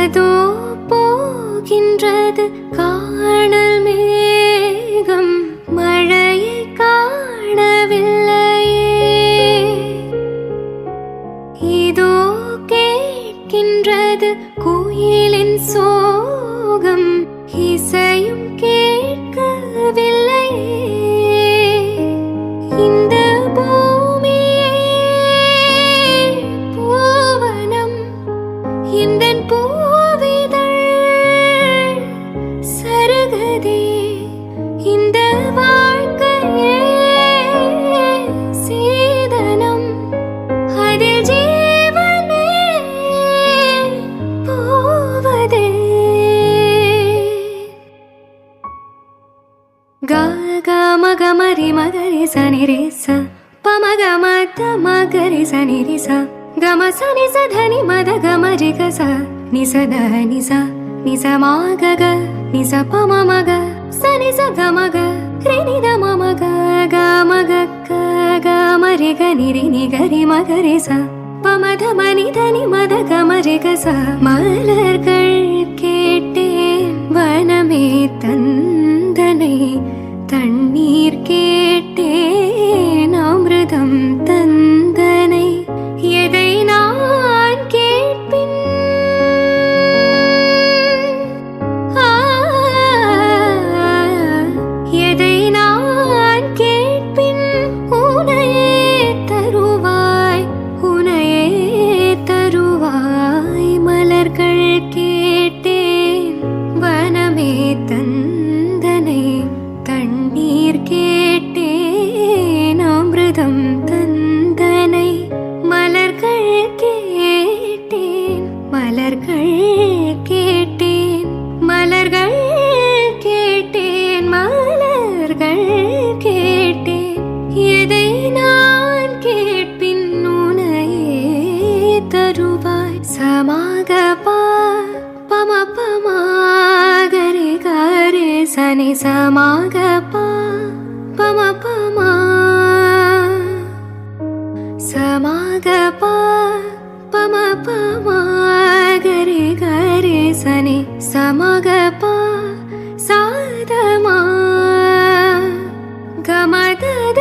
அதோ போகின்றது காணல் மேகம், மழையை காணவில்லையே. இதோ கேட்கின்றது குயிலின் சோகம், இசையும் கேட்கவில்லையே. இந்த பூமியே பூவனம், இந்தன் பூவிதழ் சருகதே. இந்த வாழ்க்கையே சீதனம், அதில் ஜீவனே போவதே. க க மக மரி மகரி சனி ரே ச, பமக மத மகரி சனி ரி ச, கம சனி ச தனி மத கமரி க ச, நி ச த நி ச, நி ச மா க க, நி ச ப ம ம க, சனி ச க ம க, ரி நி த ம ம க, க ம க க, க ம ரி க நி ரி நி க ரி ம க ரி ச, ப ம த ம நி த நி ம த க ம ரி க ச. மலர்கள் கேட்டேன் வனமே தந்தனை, தண்ணீர் கேட்டேன் அமிர்தம் தந்தனை. எதை நான் கேட்பின் எதை நான் கேட்பின், உனையே தருவாய், உனையே தருவாய். மலர்கள் கேட்டேன் வனமே தந்தனை, தண்ணீர் கேட்டேன் அமிர்தம் தந்தனை. மலர்கள் கேட்டேன், மலர்கள் கேட்டேன், மலர்கள் கேட்டேன், மலர்கள் கேட்டேன். எதை நான் கேட்பின், உனையே தருவாய். சமாக பா பம பம கரி கரி சனி சமாக பா பம பம, சமாக பா பம பம கரி கரி சனி சமாக பா சாதமா கம த த